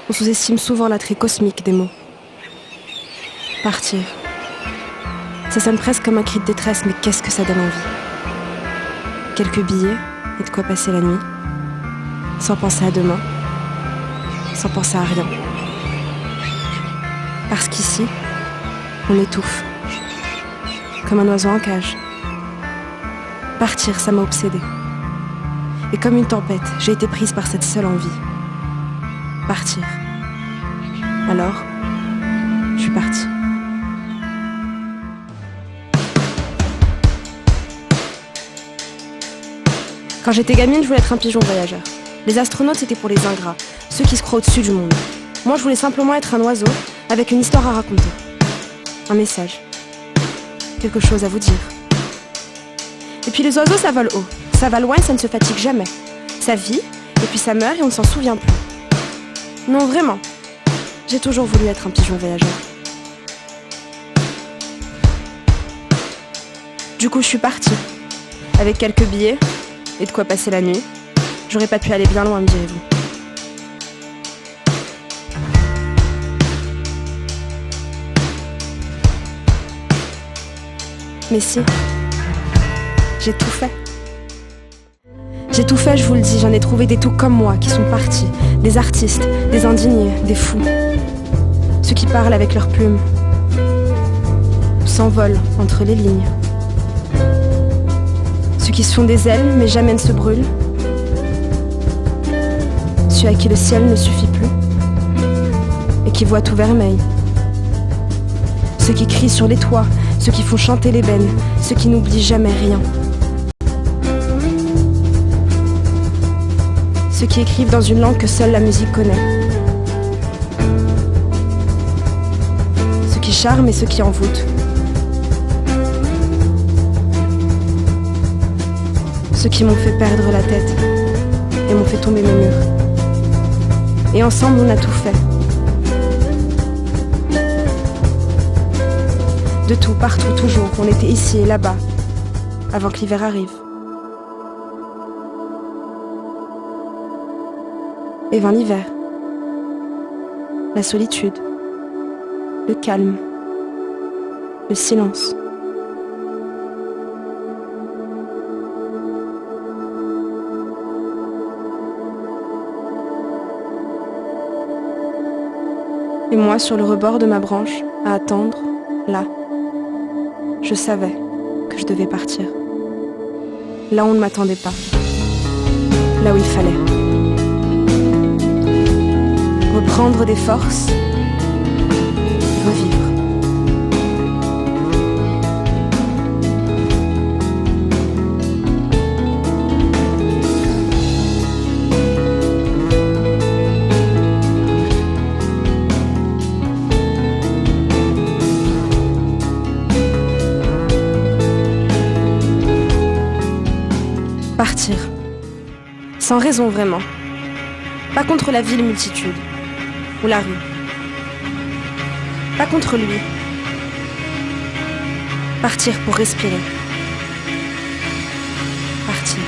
On sous-estime souvent l'attrait cosmique des mots. Partir. Ça sonne presque comme un cri de détresse, mais qu'est-ce que ça donne envie. Quelques billets et de quoi passer la nuit. Sans penser à demain. Sans penser à rien. Parce qu'ici, on étouffe. Comme un oiseau en cage. Partir, ça m'a obsédée. Et comme une tempête, j'ai été prise par cette seule envie. Partir. Alors, je suis partie. Quand j'étais gamine, je voulais être un pigeon voyageur. Les astronautes, c'était pour les ingrats, ceux qui se croient au-dessus du monde. Moi, je voulais simplement être un oiseau avec une histoire à raconter. Un message. Quelque chose à vous dire. Et puis les oiseaux, ça vole haut. Ça va loin et ça ne se fatigue jamais. Ça vit, et puis ça meurt et on ne s'en souvient plus. Non, vraiment. J'ai toujours voulu être un pigeon voyageur. Du coup, je suis partie. Avec quelques billets et de quoi passer la nuit. J'aurais pas pu aller bien loin, me direz-vous. Mais si, j'ai tout fait. J'ai tout fait, je vous le dis, j'en ai trouvé des tout comme moi qui sont partis. Des artistes, des indignés, des fous. Ceux qui parlent avec leurs plumes. S'envolent entre les lignes. Ceux qui se font des ailes mais jamais ne se brûlent. Ceux à qui le ciel ne suffit plus et qui voient tout vermeil. Ceux qui crient sur les toits, ceux qui font chanter l'ébène, ceux qui n'oublient jamais rien. Ceux qui écrivent dans une langue que seule la musique connaît. Ceux qui charment et ceux qui envoûtent. Ceux qui m'ont fait perdre la tête et m'ont fait tomber mes murs. Et ensemble, on a tout fait. De tout, partout, toujours. On était ici et là-bas, avant que l'hiver arrive. Et vint l'hiver. La solitude. Le calme. Le silence. Et moi, sur le rebord de ma branche, à attendre, là. Je savais que je devais partir. Là où on ne m'attendait pas. Là où il fallait. Reprendre des forces. Revivre. Partir. Sans raison vraiment. Pas contre la ville multitude. Ou la rue. Pas contre lui. Partir pour respirer. Partir.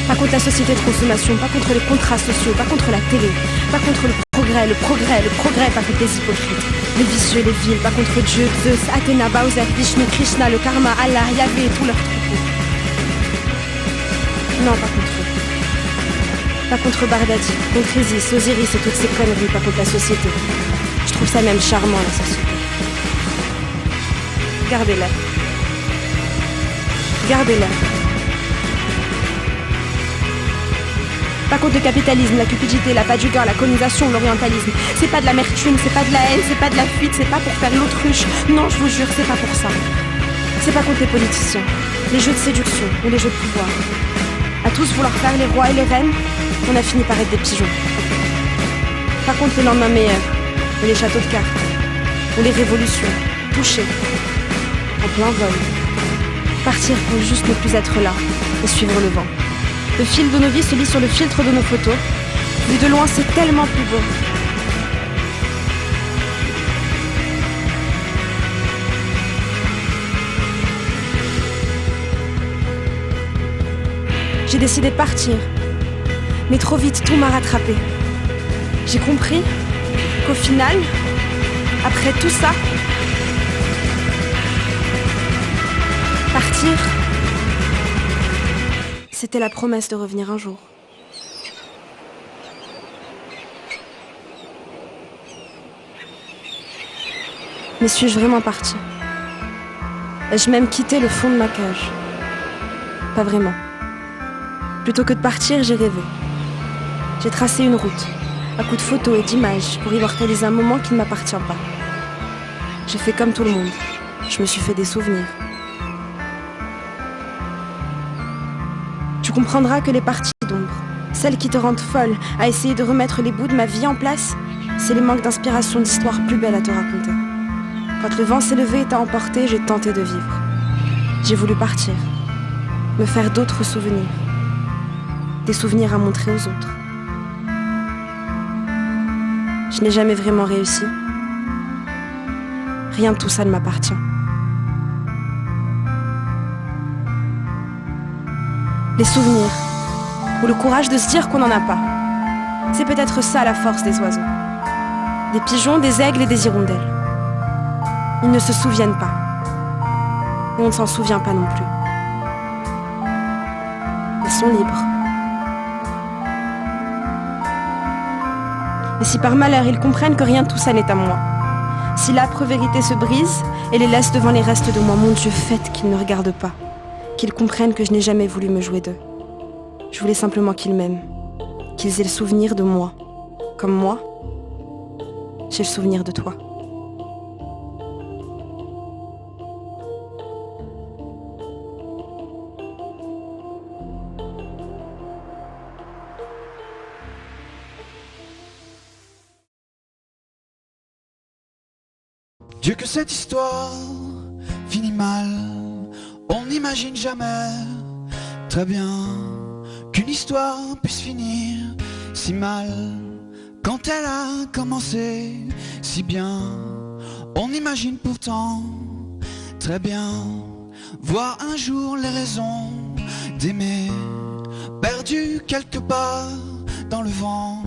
Pas contre la société de consommation, pas contre les contrats sociaux, pas contre la télé, pas contre le progrès, pas contre les hypocrites, les vicieux, les villes, pas contre Dieu, Zeus, Athéna, Bowser, Vishnu, Krishna, le karma, Allah, Yahvé et tous leurs troupeaux. Non, pas contre eux. Pas contre Bardadi, contre Isis, Osiris et toutes ces conneries, pas contre la société. Je trouve ça même charmant, la société. Gardez-la. Gardez-la. Pas contre le capitalisme, la cupidité, la pas du gain, la colonisation, l'orientalisme. C'est pas de l'amertume, c'est pas de la haine, c'est pas de la fuite, c'est pas pour faire l'autruche. Non, je vous jure, c'est pas pour ça. C'est pas contre les politiciens, les jeux de séduction ou les jeux de pouvoir. À tous vouloir faire les rois et les reines, on a fini par être des pigeons. Pas contre le lendemain meilleur, ou les châteaux de cartes, ou les révolutions, touchées, en plein vol. Partir pour juste ne plus être là et suivre le vent. Le fil de nos vies se lit sur le filtre de nos photos. Vu de loin, c'est tellement plus beau. J'ai décidé de partir. Mais trop vite, tout m'a rattrapé. J'ai compris qu'au final, après tout ça, partir, c'était la promesse de revenir un jour. Mais suis-je vraiment partie? Ai-je même quitté le fond de ma cage? Pas vraiment. Plutôt que de partir, j'ai rêvé. J'ai tracé une route, à coups de photos et d'images, pour immortaliser un moment qui ne m'appartient pas. J'ai fait comme tout le monde. Je me suis fait des souvenirs. Tu comprendras que les parties d'ombre, celles qui te rendent folle à essayer de remettre les bouts de ma vie en place, c'est les manques d'inspiration d'histoires plus belles à te raconter. Quand le vent s'est levé et t'a emporté, j'ai tenté de vivre. J'ai voulu partir, me faire d'autres souvenirs. Des souvenirs à montrer aux autres. Je n'ai jamais vraiment réussi. Rien de tout ça ne m'appartient. Les souvenirs, ou le courage de se dire qu'on n'en a pas. C'est peut-être ça la force des oiseaux. Des pigeons, des aigles et des hirondelles. Ils ne se souviennent pas. Et on ne s'en souvient pas non plus. Ils sont libres. Et si par malheur ils comprennent que rien de tout ça n'est à moi, si l'âpre vérité se brise et les laisse devant les restes de moi, mon Dieu, faites qu'ils ne regardent pas, qu'ils comprennent que je n'ai jamais voulu me jouer d'eux. Je voulais simplement qu'ils m'aiment, qu'ils aient le souvenir de moi, comme moi, j'ai le souvenir de toi. Dieu que cette histoire finit mal, on n'imagine jamais très bien qu'une histoire puisse finir si mal. Quand elle a commencé si bien, on imagine pourtant très bien voir un jour les raisons d'aimer, perdues quelque part dans le vent.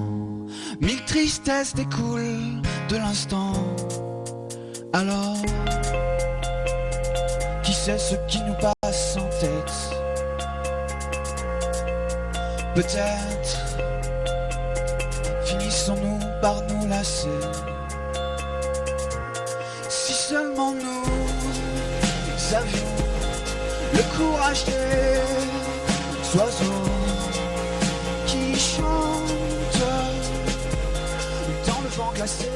Mille tristesses découlent de l'instant. Alors, qui sait ce qui nous passe en tête? Peut-être finissons-nous par nous lasser. Si seulement nous avions le courage des oiseaux qui chantent dans le vent glacé.